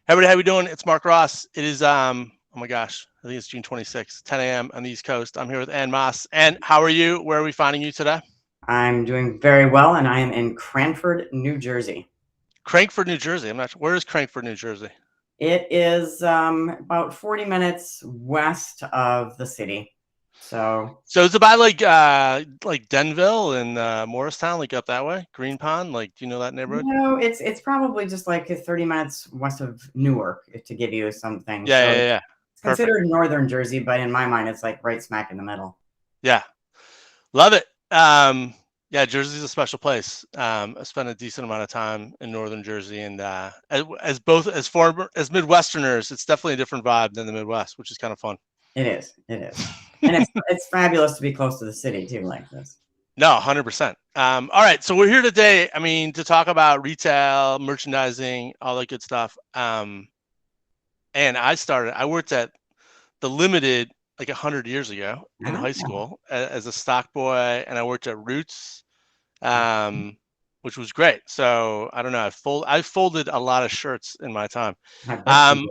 Hey everybody, how we doing? It's Mark Ross. It is oh my gosh, I think it's June 26th, 10 a.m. on the East Coast. I'm here with Anne Maas. Anne, how are you? Where are we finding you today? I'm doing very well, and I am in Cranford, New Jersey. Crankford, New Jersey. I'm not sure. Where is Crankford, New Jersey? It is about 40 minutes west of the city. So, So it's about like Denville and Morristown, like up that way, Green Pond. Like, do you know that neighborhood? it's probably just like 30 minutes west of Newark, to give you something. Yeah, So yeah, it's yeah. Perfect. considered northern Jersey, but in my mind, it's like right smack in the middle. Yeah, love it. Yeah, Jersey's a special place. I spent a decent amount of time in northern Jersey, and as both as former as Midwesterners, it's definitely a different vibe than the Midwest, which is kind of fun. It is, and it's fabulous to be close to the city too, like this. No, 100%. All right, so we're here today. I mean, to talk about retail, merchandising, all that good stuff. And I worked at the Limited like 100 years ago in high Ah, school as a stock boy, and I worked at Roots, which was great. So I don't know. I folded a lot of shirts in my time. I bet you Um, did.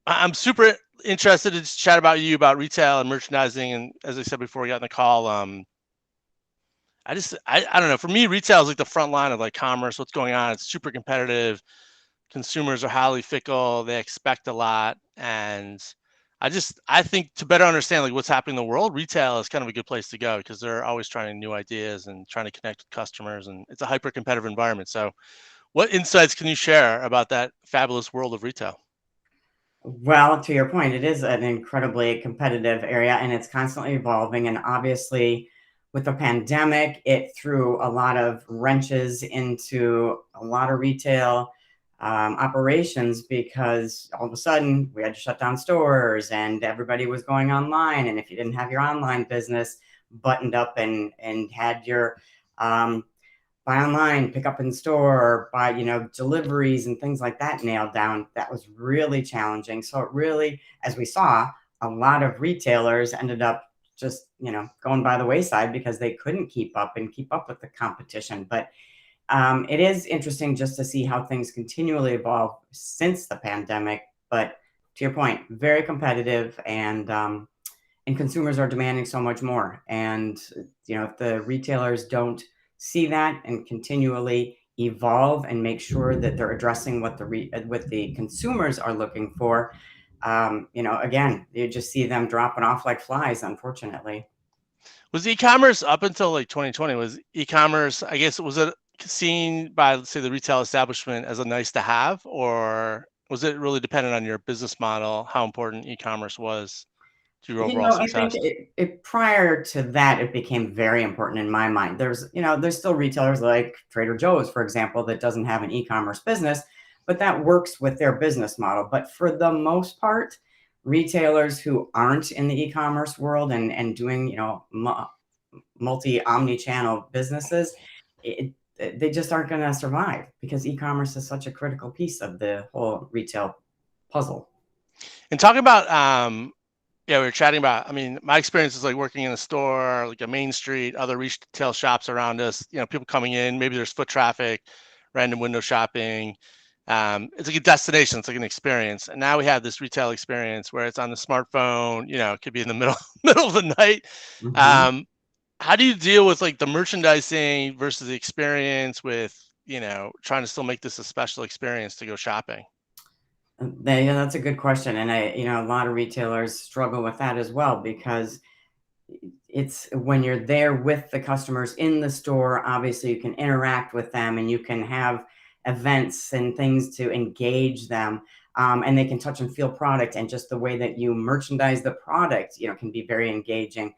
I'm super interested to chat about you about retail and merchandising. And as I said before we got in the call, I don't know. For me, retail is like the front line of like commerce. What's going on? It's super competitive. Consumers are highly fickle. They expect a lot, and I think to better understand like what's happening in the world, retail is kind of a good place to go because they're always trying new ideas and trying to connect with customers, and it's a hyper competitive environment. So, what insights can you share about that fabulous world of retail? Well, to your point, it is an incredibly competitive area and it's constantly evolving. And obviously, with the pandemic, it threw a lot of wrenches into a lot of retail operations because all of a sudden we had to shut down stores and everybody was going online. And if you didn't have your online business buttoned up and had your um, buy online, pick up in store, buy, deliveries and things like that nailed down. That was really challenging. So it really, as we saw, a lot of retailers ended up just, going by the wayside because they couldn't keep up with the competition. But it is interesting just to see how things continually evolve since the pandemic. But to your point, very competitive and consumers are demanding so much more. And if the retailers don't see that and continually evolve and make sure that they're addressing what the consumers are looking for, again, you just see them dropping off like flies, unfortunately. Was e-commerce up until like 2020? Was e-commerce? I guess was it seen by let's say the retail establishment as a nice to have, or was it really dependent on your business model, how important e-commerce was to your overall I think success? it prior to that, it became very important in my mind. There's still retailers like Trader Joe's, for example, that doesn't have an e-commerce business, but that works with their business model. But for the most part, retailers who aren't in the e-commerce world and doing, multi omni-channel businesses, it, they just aren't going to survive because e-commerce is such a critical piece of the whole retail puzzle. And talking about, yeah, we were chatting about, I mean, my experience is like working in a store, like a main street, other retail shops around us, people coming in, maybe there's foot traffic, random window shopping. It's like a destination, it's like an experience. And now we have this retail experience where it's on the smartphone, it could be in the middle, middle of the night. Mhm. Um, how do you deal with like the merchandising versus the experience with, trying to still make this a special experience to go shopping? Yeah, that's a good question, and a lot of retailers struggle with that as well because it's when you're there with the customers in the store. Obviously, you can interact with them, and you can have events and things to engage them, and they can touch and feel product, and just the way that you merchandise the product, can be very engaging.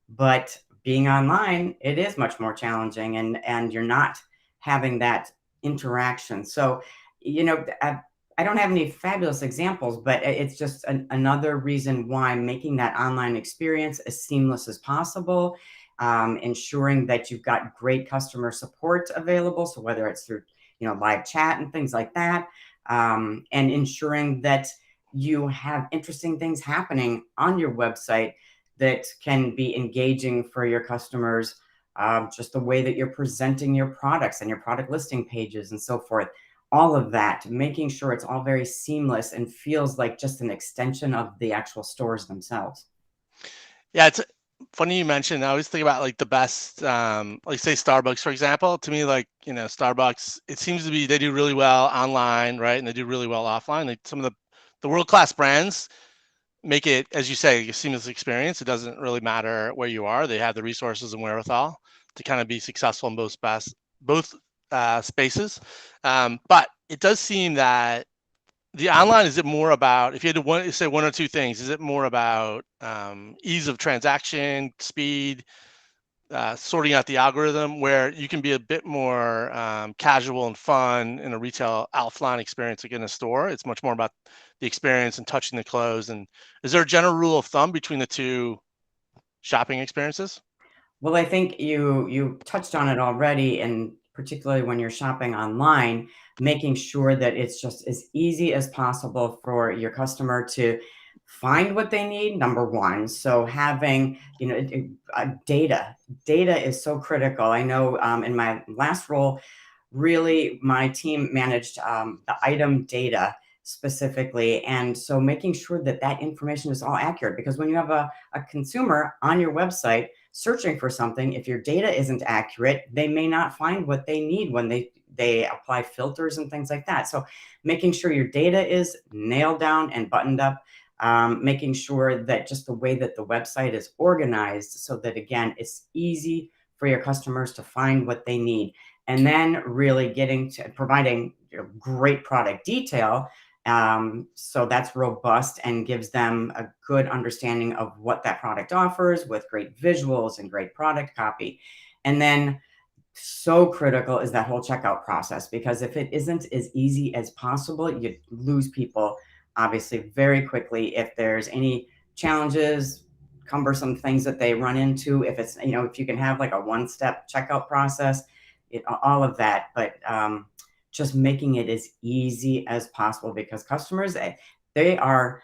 But being online, it is much more challenging, and you're not having that interaction. So, I don't have any fabulous examples, but it's just another reason why making that online experience as seamless as possible, ensuring that you've got great customer support available. So whether it's through, live chat and things like that, and ensuring that you have interesting things happening on your website that can be engaging for your customers, just the way that you're presenting your products and your product listing pages and so forth. all of that, making sure it's all very seamless and feels like just an extension of the actual stores themselves. Yeah, it's funny you mentioned. I always think about like the best, like say Starbucks, for example. To me, like, Starbucks, it seems to be they do really well online, right? And they do really well offline. Like some of the world-class brands make it, as you say, a seamless experience. It doesn't really matter where you are. They have the resources and wherewithal to kind of be successful in both spaces. But it does seem that the online, is it more about, if you had to say one or two things, is it more about ease of transaction, speed, sorting out the algorithm, where you can be a bit more casual and fun in a retail offline experience like in a store? It's much more about the experience and touching the clothes. And is there a general rule of thumb between the two shopping experiences? Well, I think you touched on it already, and particularly when you're shopping online, making sure that it's just as easy as possible for your customer to find what they need, number one. So having, data is so critical. I know in my last role, really my team managed the item data specifically, and so making sure that that information is all accurate, because when you have a consumer on your website searching for something, if your data isn't accurate, they may not find what they need when they apply filters and things like that. So making sure your data is nailed down and buttoned up, making sure that just the way that the website is organized, so that again it's easy for your customers to find what they need, and then really getting to providing great product detail, so that's robust and gives them a good understanding of what that product offers, with great visuals and great product copy. And then so critical is that whole checkout process, because if it isn't as easy as possible, you lose people obviously very quickly. If there's any challenges, cumbersome things that they run into, if it's, if you can have like a one-step checkout process, all of that. But just making it as easy as possible, because customers, they are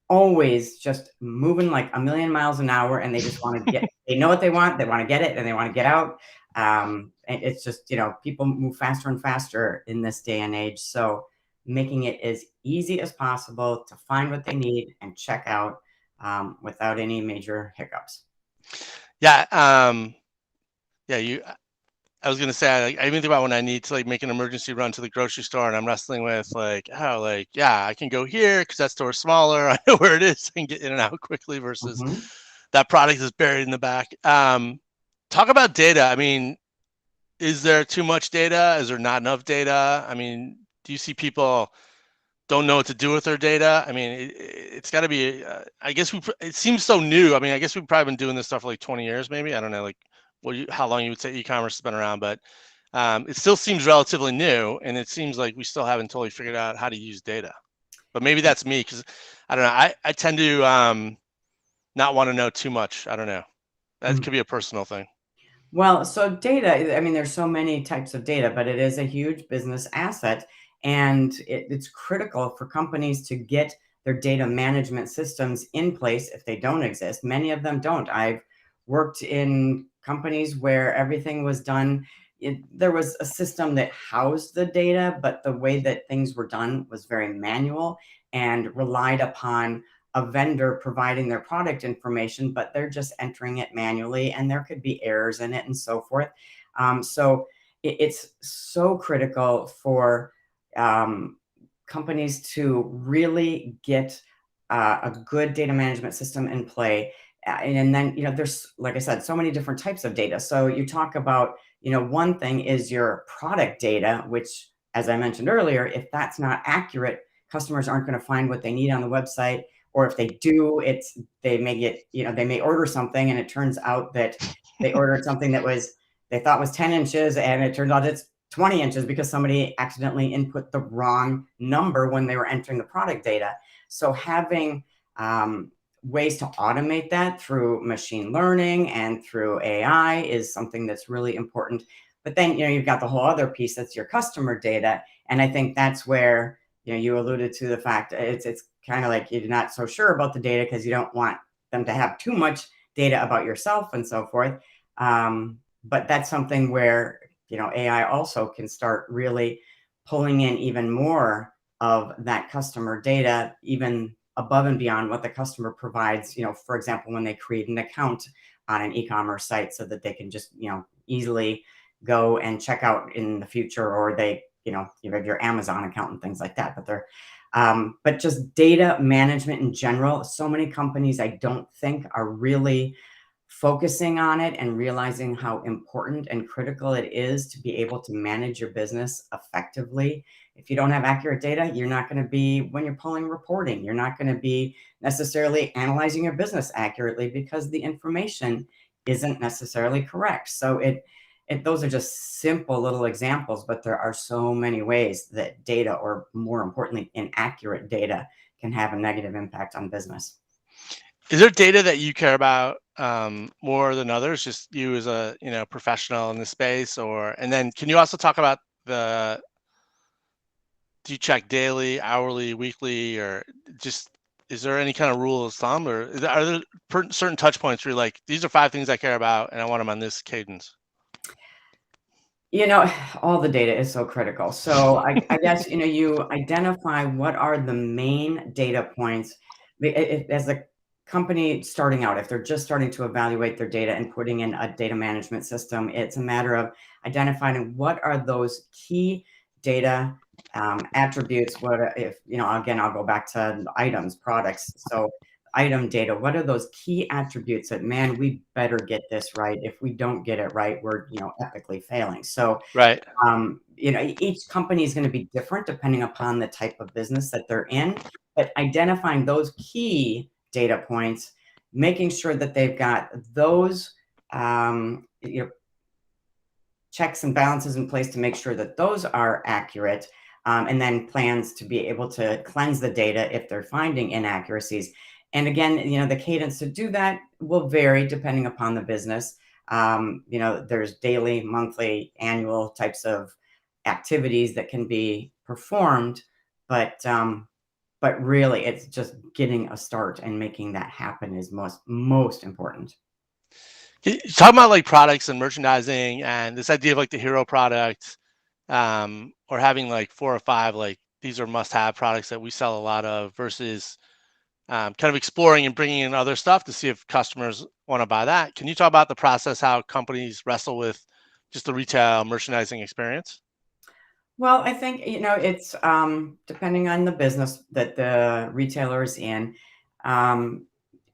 always just moving like a million miles an hour, and they just want to they know what they want to get it, and they want to get out. And it's just, people move faster and faster in this day and age. So making it as easy as possible to find what they need and check out without any major hiccups. Yeah. Yeah. I was gonna say, I even think about when I need to like make an emergency run to the grocery store, and I'm wrestling with like, oh, like, yeah, I can go here because that store's smaller. I know where it is. I can get in and out quickly versus Mhm. that product is buried in the back. Talk about data. I mean, is there too much data? Is there not enough data? I mean, do you see people don't know what to do with their data? I mean, it's got to be. I guess it seems so new. I mean, I guess we've probably been doing this stuff for like 20 years, maybe. I don't know, like how long you would say e-commerce has been around, but it still seems relatively new, and it seems like we still haven't totally figured out how to use data. But maybe that's me, because I don't know. I tend to not want to know too much. I don't know. That Mm. could be a personal thing. Well, so data, I mean, there's so many types of data, but it is a huge business asset. And it's critical for companies to get their data management systems in place if they don't exist. Many of them don't. I've worked in companies where everything was done. There was a system that housed the data, but the way that things were done was very manual and relied upon a vendor providing their product information, but they're just entering it manually, and there could be errors in it and so forth. So it's so critical for companies to really get a good data management system in play. And then, there's, like I said, so many different types of data. So you talk about, one thing is your product data, which, as I mentioned earlier, if that's not accurate, customers aren't going to find what they need on the website. Or if they do, they may get, they may order something, and it turns out that they ordered something that they thought was 10 inches, and it turns out it's 20 inches because somebody accidentally input the wrong number when they were entering the product data. So having ways to automate that through machine learning and through AI is something that's really important. But then, you've got the whole other piece, that's your customer data. And I think that's where, you alluded to the fact it's kind of like you're not so sure about the data because you don't want them to have too much data about yourself and so forth. But that's something where, AI also can start really pulling in even more of that customer data, even above and beyond what the customer provides, for example, when they create an account on an e-commerce site so that they can just, easily go and check out in the future, or they, you have your Amazon account and things like that. But just data management in general, so many companies I don't think are really focusing on it and realizing how important and critical it is to be able to manage your business effectively. If you don't have accurate data, you're not going to be, when you're pulling reporting, you're not going to be necessarily analyzing your business accurately because the information isn't necessarily correct. So those are just simple little examples, but there are so many ways that data, or more importantly, inaccurate data, can have a negative impact on business. Is there data that you care about more than others? Just you as a professional in the space, and then can you also talk about do you check daily, hourly, weekly, or just is there any kind of rule of thumb, or are there certain touch points where you're like, these are 5 things I care about and I want them on this cadence? All the data is so critical. So I guess, you identify what are the main data points. As a company starting out, if they're just starting to evaluate their data and putting in a data management system, it's a matter of identifying what are those key data attributes. Again, I'll go back to items, products. So item data, what are those key attributes that, man, we better get this right. If we don't get it right, we're, epically failing. So, Right. each company is going to be different depending upon the type of business that they're in, but identifying those key data points, making sure that they've got those, checks and balances in place to make sure that those are accurate, and then plans to be able to cleanse the data if they're finding inaccuracies. And again, the cadence to do that will vary depending upon the business. There's daily, monthly, annual types of activities that can be performed, but really it's just getting a start and making that happen is most important. Talking about like products and merchandising and this idea of like the hero product, or having like 4 or 5, like these are must-have products that we sell a lot of, versus kind of exploring and bringing in other stuff to see if customers want to buy that. Can you talk about the process, how companies wrestle with just the retail merchandising experience? Well, I think, it's depending on the business that the retailer is in. Um,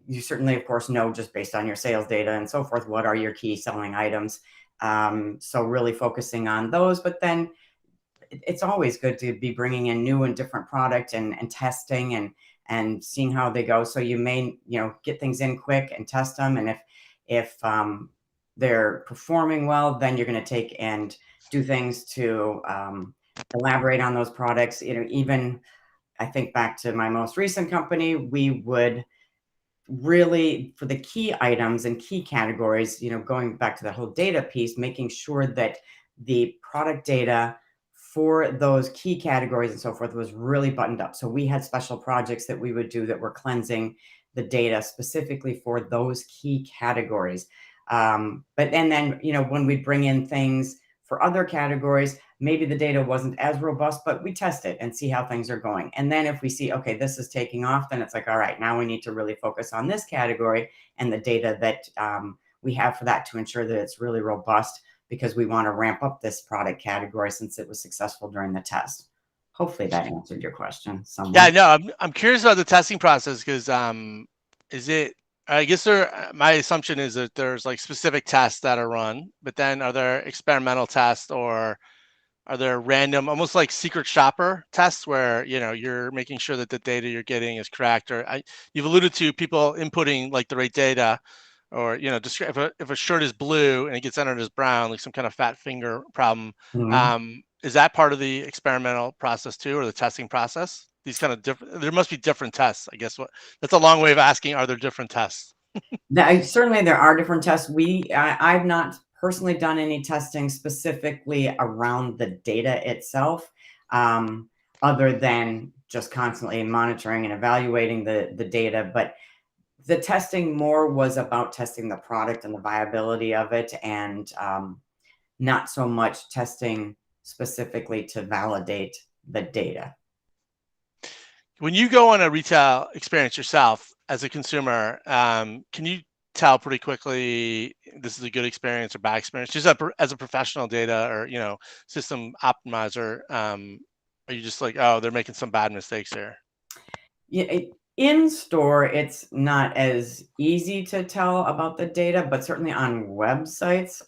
you certainly, of course, know, just based on your sales data and so forth, what are your key selling items. So really focusing on those, but then it's always good to be bringing in new and different product and testing and seeing how they go. So you may, get things in quick and test them. And if they're performing well, then you're going to take and do things to elaborate on those products. Even I think back to my most recent company, we would really, for the key items and key categories, going back to the whole data piece, making sure that the product data for those key categories and so forth was really buttoned up. So we had special projects that we would do that were cleansing the data specifically for those key categories. And then, when we bring in things for other categories, maybe the data wasn't as robust, but we test it and see how things are going. And then if we see, okay, this is taking off, then it's like, all right, now we need to really focus on this category and the data that we have for that to ensure that it's really robust, because we want to ramp up this product category since it was successful during the test. Hopefully that answered your question somewhat. Yeah, no, I'm curious about the testing process because is it? I guess my assumption is that there's like specific tests that are run, but then are there experimental tests, or are there random, almost like secret shopper tests where you're making sure that the data you're getting is correct? Or you've alluded to people inputting like the right data, or if a shirt is blue and it gets entered as brown, like some kind of fat finger problem. Mhm. Is that part of the experimental process too, or the testing process? These kind of different. There must be different tests, I guess. That's a long way of asking. Are there different tests? Certainly, there are different tests. I've not personally done any testing specifically around the data itself, other than just constantly monitoring and evaluating the data. But the testing more was about testing the product and the viability of it, and not so much testing specifically to validate the data. When you go on a retail experience yourself as a consumer, can you tell pretty quickly this is a good experience or bad experience? Just as a professional data or system optimizer, are you just like, oh, they're making some bad mistakes here? Yeah, in store, it's not as easy to tell about the data, but certainly on websites,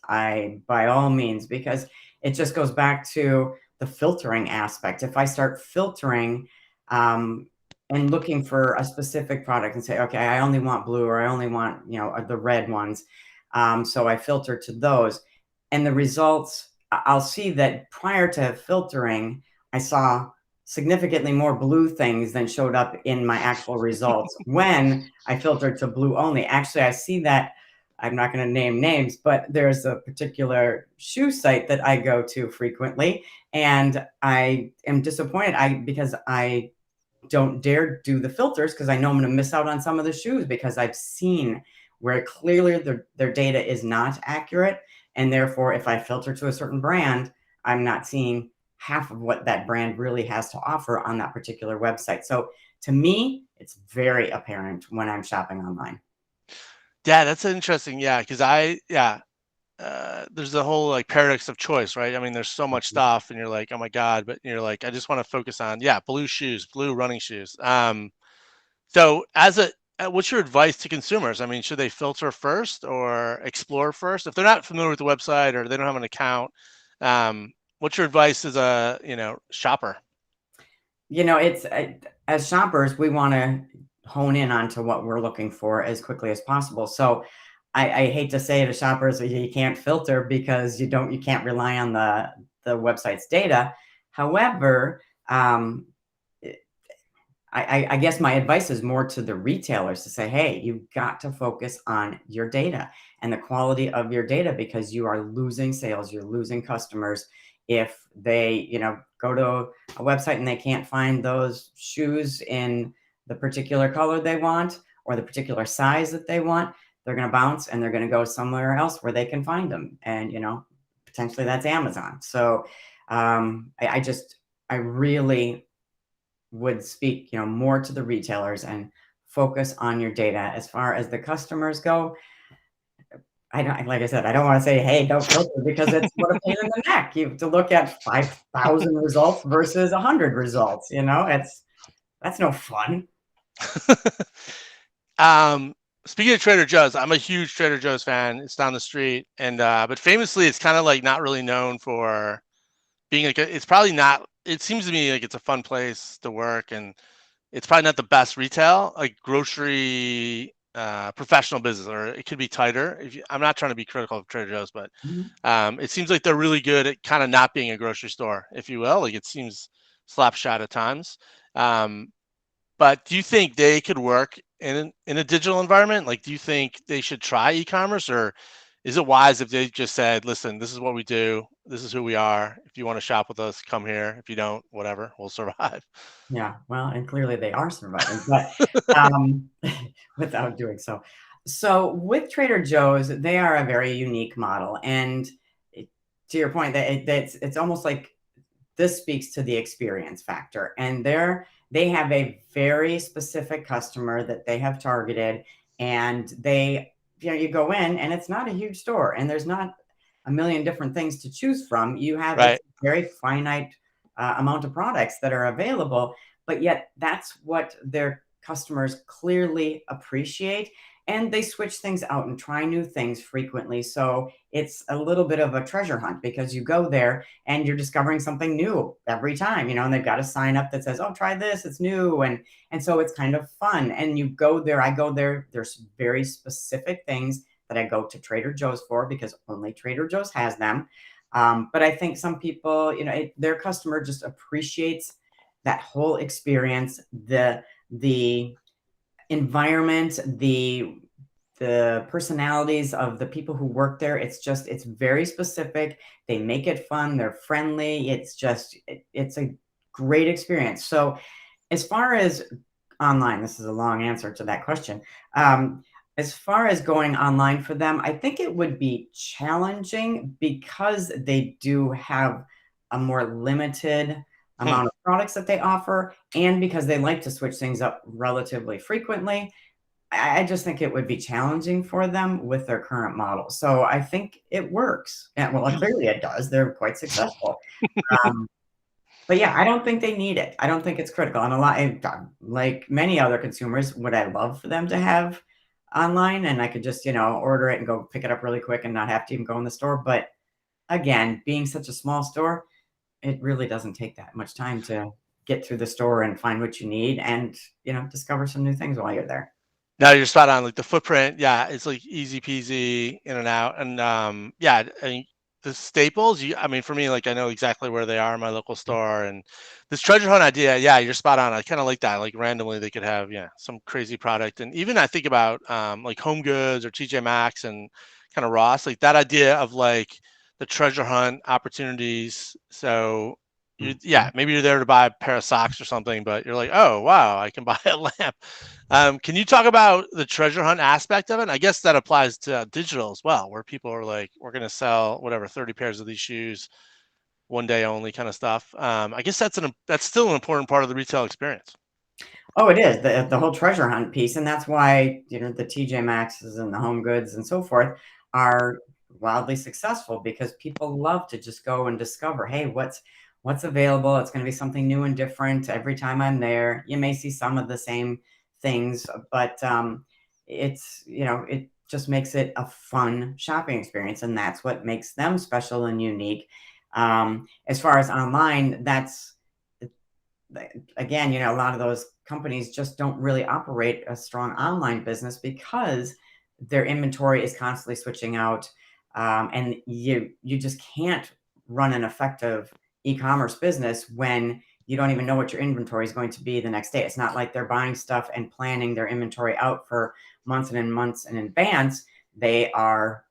by all means, because it just goes back to the filtering aspect. If I start filtering and looking for a specific product and say, okay, I only want blue or I only want, the red ones. So I filter to those. And the results, I'll see that prior to filtering, I saw significantly more blue things than showed up in my actual results when I filtered to blue only. Actually, I see that. I'm not going to name names, but there's a particular shoe site that I go to frequently, and I am disappointed because I don't dare do the filters because I know I'm going to miss out on some of the shoes because I've seen where clearly their data is not accurate. And therefore, if I filter to a certain brand, I'm not seeing half of what that brand really has to offer on that particular website. So to me, it's very apparent when I'm shopping online. Yeah, that's interesting. Yeah, because there's the whole like paradox of choice, right? I mean, there's so much stuff, and you're like, oh my god, but you're like, I just want to focus on blue shoes, blue running shoes. So what's your advice to consumers? I mean, should they filter first or explore first if they're not familiar with the website or they don't have an account? What's your advice as a shopper? It's as shoppers, we want to hone in onto what we're looking for as quickly as possible. So I hate to say to shoppers that you can't filter because you can't rely on the website's data. However, I guess my advice is more to the retailers to say, hey, you've got to focus on your data and the quality of your data because you are losing sales, you're losing customers if they, go to a website and they can't find those shoes in the particular color they want or the particular size that they want. They're going to bounce and they're going to go somewhere else where they can find them. And, potentially that's Amazon. So I really would speak, more to the retailers and focus on your data. As far as the customers go, I don't, like I said, I don't want to say, hey, don't filter because it's what a pain in the neck. You have to look at 5,000 results versus 100 results. That's no fun. Speaking of Trader Joe's, I'm a huge Trader Joe's fan. It's down the street, and but famously, it's kind of like not really known for being like it's probably not. It seems to me like it's a fun place to work, and it's probably not the best retail, like grocery professional business, or it could be tighter. I'm not trying to be critical of Trader Joe's, but it seems like they're really good at kind of not being a grocery store, if you will. Like it seems slapshot at times. But do you think they could work in a digital environment? Like, do you think they should try e-commerce, or is it wise if they just said, "Listen, this is what we do. This is who we are. If you want to shop with us, come here. If you don't, whatever, we'll survive." Yeah, well, and clearly they are surviving, but without doing so. So with Trader Joe's, they are a very unique model, and to your point, it's almost like this speaks to the experience factor, and they have a very specific customer that they have targeted, and you go in, and it's not a huge store, and there's not a million different things to choose from. Right. It's a very finite amount of products that are available, but yet that's what their customers clearly appreciate. And they switch things out and try new things frequently. So it's a little bit of a treasure hunt because you go there and you're discovering something new every time, and they've got a sign up that says, oh, try this, it's new. And so it's kind of fun. And you go there, I go there, there's very specific things that I go to Trader Joe's for because only Trader Joe's has them. But I think some people, their customer just appreciates that whole experience, the environment, the personalities of the people who work there. It's very specific. They make it fun. They're friendly. It's a great experience. So as far as online, this is a long answer to that question. As far as going online for them, I think it would be challenging because they do have a more limited Hmm. amount of products that they offer, and because they like to switch things up relatively frequently, I just think it would be challenging for them with their current model. So I think it works. And well, clearly it does. They're quite successful. Um, but yeah, I don't think they need it. I don't think it's critical. And a lot, like many other consumers, would I love for them to have online and I could just, order it and go pick it up really quick and not have to even go in the store. But again, being such a small store, it really doesn't take that much time to get through the store and find what you need and, discover some new things while you're there. No, you're spot on. Like the footprint, yeah, it's like easy peasy in and out. And yeah, I mean, the staples, I mean, for me, like I know exactly where they are in my local store. And this treasure hunt idea, yeah, you're spot on. I kind of like that. Like randomly, they could have, yeah, some crazy product. And even I think about like Home Goods or TJ Maxx and kind of Ross, like that idea of like the treasure hunt opportunities. So yeah, Mhm. maybe you're there to buy a pair of socks or something, but you're like, oh wow, I can buy a lamp. Can you talk about the treasure hunt aspect of it? I guess that applies to digital as well, where people are like, we're going to sell whatever 30 pairs of these shoes one day only, kind of stuff. I guess that's still an important part of the retail experience. Oh, it is the whole treasure hunt piece, and that's why the TJ Maxxes and the Home Goods and so forth are wildly successful because people love to just go and discover, hey, what's available. It's going to be something new and different every time I'm there. You may see some of the same things, but it just makes it a fun shopping experience, and that's what makes them special and unique. As far as online, that's again, a lot of those companies just don't really operate a strong online business because their inventory is constantly switching out, and you just can't run an effective e-commerce business when you don't even know what your inventory is going to be the next day. It's not like they're buying stuff and planning their inventory out for months and months in advance. They are,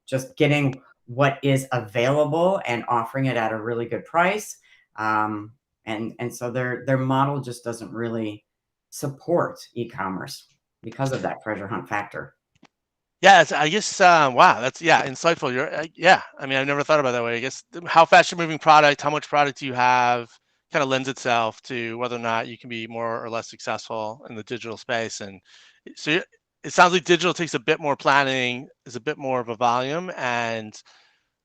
just getting what is available and offering it at a really good price. Um, and so their model just doesn't really support e-commerce because of that treasure hunt factor. Yeah, I guess. Wow, that's yeah, insightful. Yeah. I mean, I've never thought about it that way. I guess how fast you're moving product, how much product do you have, kind of lends itself to whether or not you can be more or less successful in the digital space. And so it sounds like digital takes a bit more planning, is a bit more of a volume, and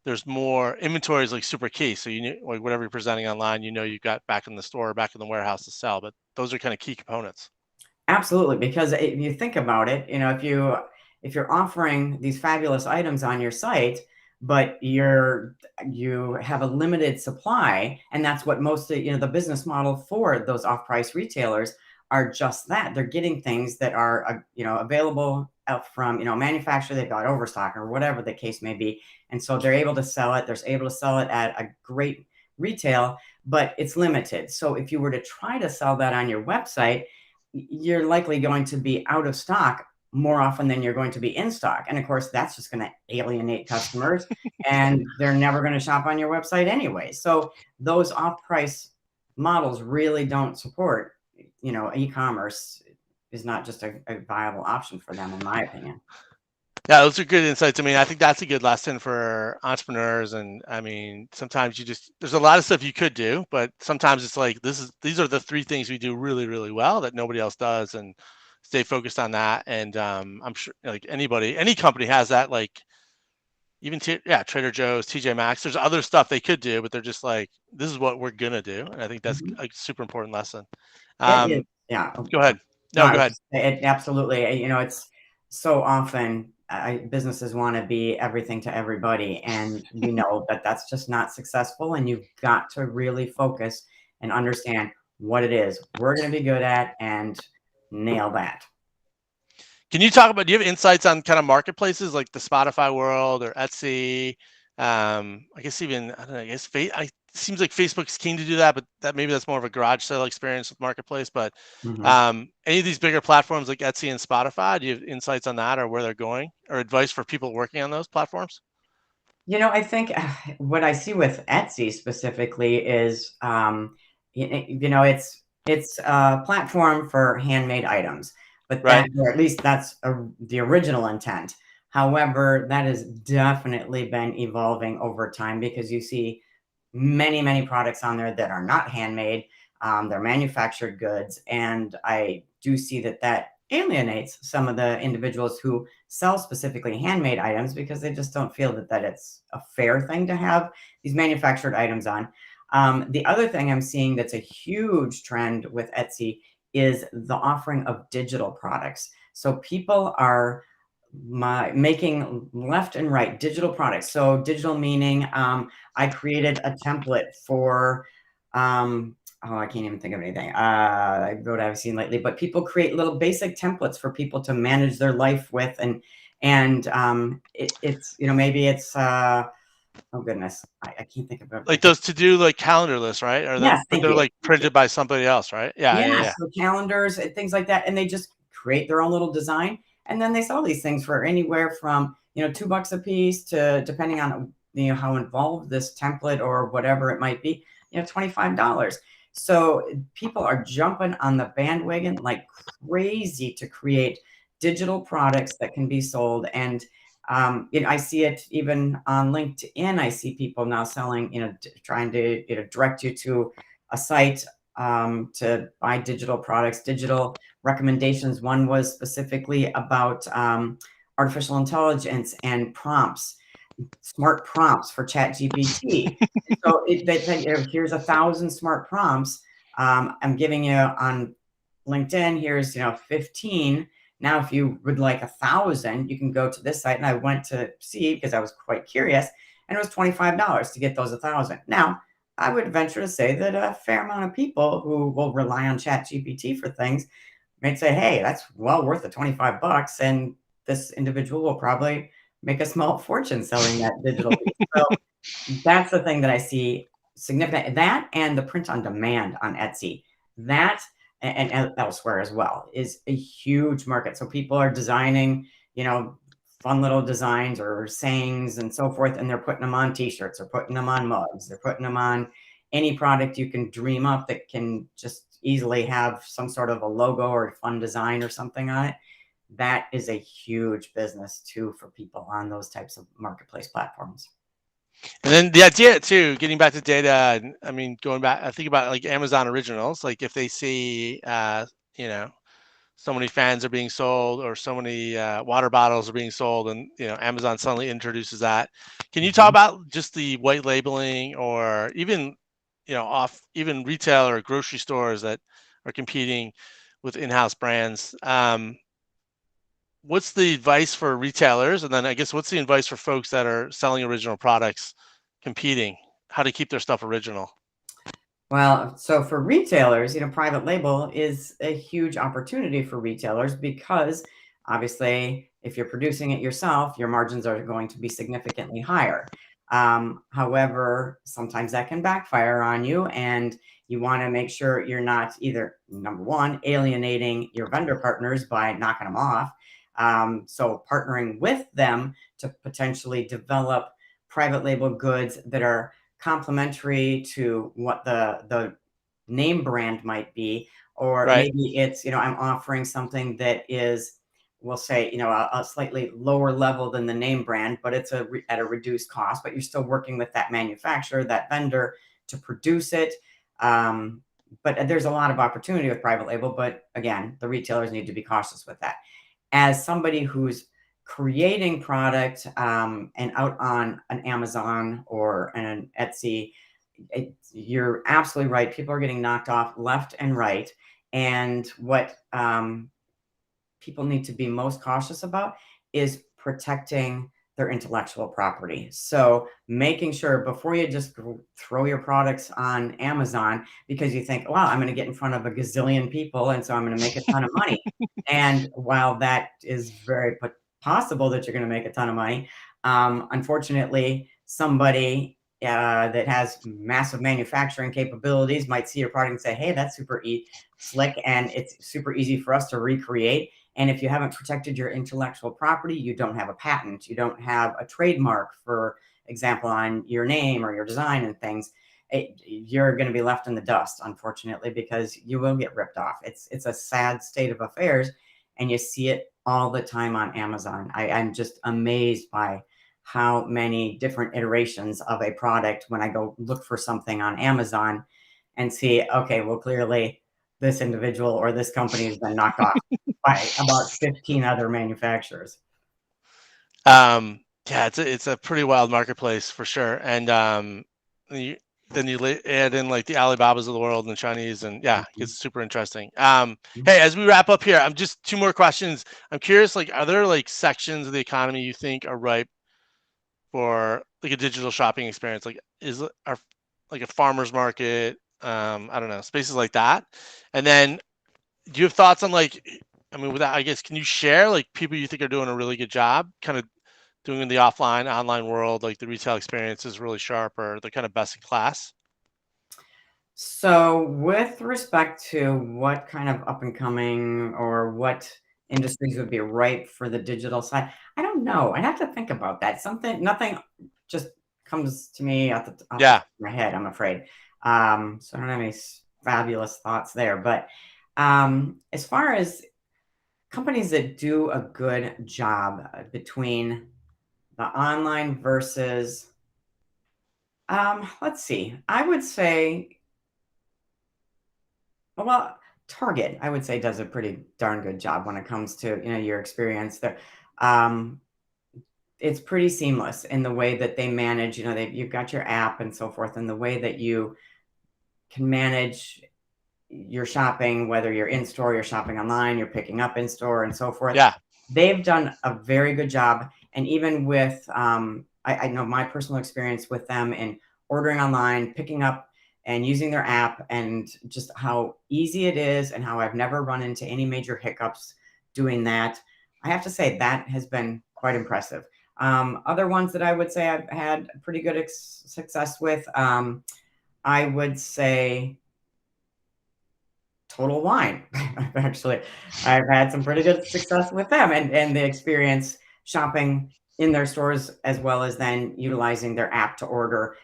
there's more inventory is like super key. So like whatever you're presenting online, you've got back in the store, back in the warehouse to sell. But those are kind of key components. Absolutely, because if you think about it, if you're offering these fabulous items on your site, but you have a limited supply, and that's what most of the business model for those off-price retailers are just that. They're getting things that are available out from a manufacturer. They've got overstock or whatever the case may be, and so they're able to sell it. They're able to sell it at a great retail, but it's limited. So if you were to try to sell that on your website, you're likely going to be out of stock more often than you're going to be in stock. And of course, that's just going to alienate customers and they're never going to shop on your website anyway. So those off-price models really don't support, e-commerce is not just a viable option for them, in my opinion. Yeah, those are good insights. I mean, I think that's a good lesson for entrepreneurs. And I mean, sometimes there's a lot of stuff you could do, but sometimes it's like these are the three things we do really, really well that nobody else does, and stay focused on that. And I'm sure like any company has that. Like even yeah, Trader Joe's, TJ Maxx. There's other stuff they could do, but they're just like, this is what we're gonna do. And I think that's Mhm. a super important lesson. It is, Um, yeah. Go ahead. No, No, I go was ahead. just it absolutely, it's so often, businesses wanna be everything to everybody, and we know that that's just not successful, and you've got to really focus and understand what it is we're gonna be good at and nail that. Can you talk about, do you have insights on kind of marketplaces like the Spotify world or Etsy? I guess even, I don't know, I guess it seems like Facebook's keen to do that, but maybe that's more of a garage sale experience with marketplace. But Mhm. any of these bigger platforms like Etsy and Spotify, do you have insights on that or where they're going or advice for people working on those platforms? I think what I see with Etsy specifically is, it's a platform for handmade items, but Right. or at least that's the original intent. However, that has definitely been evolving over time because you see many products on there that are not handmade. They're manufactured goods. And I do see that alienates some of the individuals who sell specifically handmade items, because they just don't feel that it's a fair thing to have these manufactured items on. The other thing I'm seeing that's a huge trend with Etsy is the offering of digital products. So people are making left and right digital products. So digital meaning, I created a template for, I can't even think of anything. What I've seen lately, but people create little basic templates for people to manage their life with, and it's maybe it's oh goodness, I can't think of Like it. those to do like calendar lists, right? Yes, But thank they're you. like printed by somebody else, right? Yeah, yeah, Yeah, yeah. so calendars and things like that, and they just create their own little design, and then they sell these things for anywhere from, $2 a piece to, depending on, how involved this template or whatever it might be, $25. So people are jumping on the bandwagon like crazy to create digital products that can be sold. And I see it even on LinkedIn. I see people now selling, trying to, direct you to a site to buy digital products, digital recommendations. One was specifically about artificial intelligence and prompts, smart prompts for Chat GPT. So they said, here's 1,000 smart prompts. I'm giving you on LinkedIn. Here's 15. Now, if you would like 1,000, you can go to this site. And I went to see because I was quite curious, and it was $25 to get those 1,000. Now, I would venture to say that a fair amount of people who will rely on Chat GPT for things may say, hey, that's well worth the $25. And this individual will probably make a small fortune selling that digital piece. So that's the thing that I see significant. That and the print on demand on Etsy, that and elsewhere as well, is a huge market. So people are designing, fun little designs or sayings and so forth, and they're putting them on t-shirts, or putting them on mugs, they're putting them on any product you can dream up that can just easily have some sort of a logo or a fun design or something on it. That is a huge business too for people on those types of marketplace platforms. And then the idea too, getting back to data, and I mean, going back, I think about like Amazon Originals. Like if they see, you know, so many fans are being sold, or so many water bottles are being sold, and Amazon suddenly introduces that. Can you talk Mhm. about just the white labeling, or even off even retail or grocery stores that are competing with in-house brands? What's the advice for retailers, and then I guess what's the advice for folks that are selling original products, competing? How to keep their stuff original? Well, so for retailers, private label is a huge opportunity for retailers, because obviously, if you're producing it yourself, your margins are going to be significantly higher. However, sometimes that can backfire on you, and you want to make sure you're not either, number one, alienating your vendor partners by knocking them off. So partnering with them to potentially develop private label goods that are complementary to what the name brand might be, or Right. maybe it's, I'm offering something that is, we'll say, a slightly lower level than the name brand, but it's at a reduced cost, but you're still working with that manufacturer, that vendor, to produce it. But there's a lot of opportunity with private label, but again, the retailers need to be cautious with that. As somebody who's creating product and out on an Amazon or an Etsy, you're absolutely right. People are getting knocked off left and right. And what people need to be most cautious about is protecting their intellectual property. So making sure before you just throw your products on Amazon because you think, wow, I'm going to get in front of a gazillion people, and so I'm going to make a ton of money. And while that is very possible that you're going to make a ton of money, unfortunately, somebody that has massive manufacturing capabilities might see your product and say, hey, that's super slick, and it's super easy for us to recreate. And if you haven't protected your intellectual property, you don't have a patent, you don't have a trademark, for example, on your name or your design and things, you're going to be left in the dust, unfortunately, because you will get ripped off. It's a sad state of affairs, and you see it all the time on Amazon. I'm just amazed by how many different iterations of a product when I go look for something on Amazon and see, okay, well, clearly this individual or this company has been knocked off by about 15 other manufacturers. Yeah, it's a pretty wild marketplace for sure. And then you add in like the Alibabas of the world and the Chinese, and yeah, it's super interesting. Hey, as we wrap up here, I'm just two more questions. I'm curious, like, are there like sections of the economy you think are ripe for like a digital shopping experience? Like, are like a farmer's market? I don't know, spaces like that. And then, do you have thoughts on like, I mean, without, I guess, can you share like people you think are doing a really good job, kind of doing in the offline, online world, like the retail experience is really sharp or they're kind of best in class? So, with respect to what kind of up and coming or what industries would be ripe for the digital side, I don't know. I'd have to think about that. Nothing just comes to me off the top Yeah. of my head, I'm afraid. So, I don't have any fabulous thoughts there. But as far as companies that do a good job between the online versus, let's see, I would say, well, Target, I would say, does a pretty darn good job when it comes to, your experience there. Um, it's pretty seamless in the way that they manage, you've got your app and so forth, and the way that you can manage your shopping, whether you're in store, you're shopping online, you're picking up in store, and so forth. Yeah. They've done a very good job. And even with, I know my personal experience with them in ordering online, picking up and using their app, and just how easy it is, and how I've never run into any major hiccups doing that. I have to say that has been quite impressive. Other ones that I would say I've had pretty good success with, I would say Total Wine. I've had some pretty good success with them, and the experience shopping in their stores, as well as then utilizing their app to order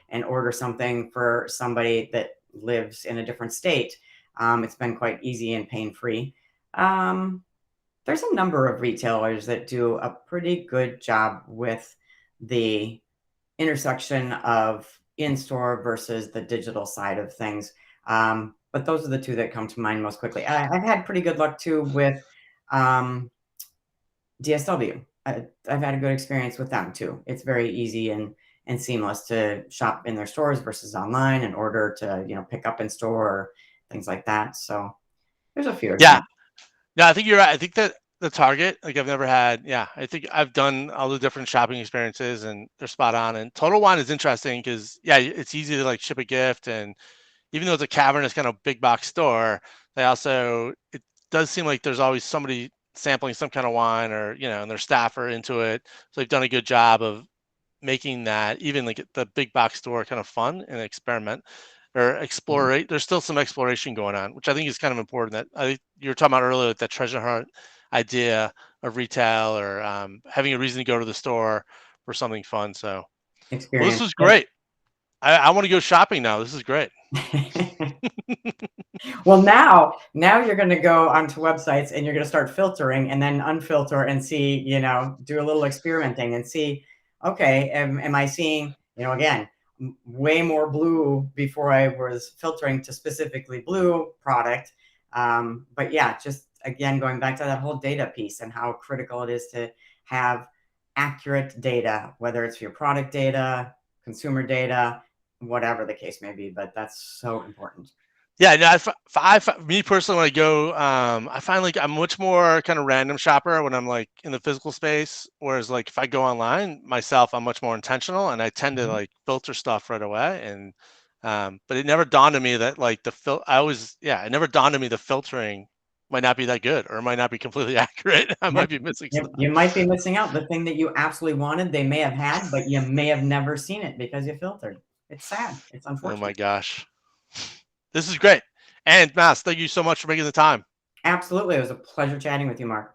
something for somebody that lives in a different state. It's been quite easy and pain-free. There's a number of retailers that do a pretty good job with the intersection of in-store versus the digital side of things. But those are the two that come to mind most quickly. I've had pretty good luck too with DSW. I've had a good experience with them too. It's very easy and seamless to shop in their stores versus online, and order to pick up in store or things like that. So there's a few Yeah. examples. No, I think you're right. I think that the Target, like I've never had, yeah, I think I've done all the different shopping experiences and they're spot on. And Total Wine is interesting because, yeah, it's easy to like ship a gift. And even though it's a cavernous kind of big box store, it does seem like there's always somebody sampling some kind of wine, or, and their staff are into it. So they've done a good job of making that even like the big box store kind of fun and experiment or explore. There's still some exploration going on, which I think is kind of important. That you were talking about earlier, that treasure hunt idea of retail, or having a reason to go to the store for something fun. So, well, this Experience. was great. I want to go shopping now. This is great. Well, now you're going to go onto websites and you're going to start filtering and then unfilter and see, do a little experimenting and see, okay, am I seeing, again, way more blue before I was filtering to specifically blue product. But yeah, just again, going back to that whole data piece and how critical it is to have accurate data, whether it's your product data, consumer data, whatever the case may be. But that's so important. Yeah, no, me personally, when I go, I find like I'm much more kind of random shopper when I'm like in the physical space. Whereas like if I go online myself, I'm much more intentional, and I tend to like filter stuff right away. And but it never dawned on me that like it never dawned on me the filtering might not be that good, or it might not be completely accurate. I might be missing stuff. You might be missing out. The thing that you absolutely wanted, they may have had, but you may have never seen it because you filtered. It's sad. It's Oh my unfortunate. gosh, this is great. And Mass, thank you so much for making the time. Absolutely. It was a pleasure chatting with you, Mark.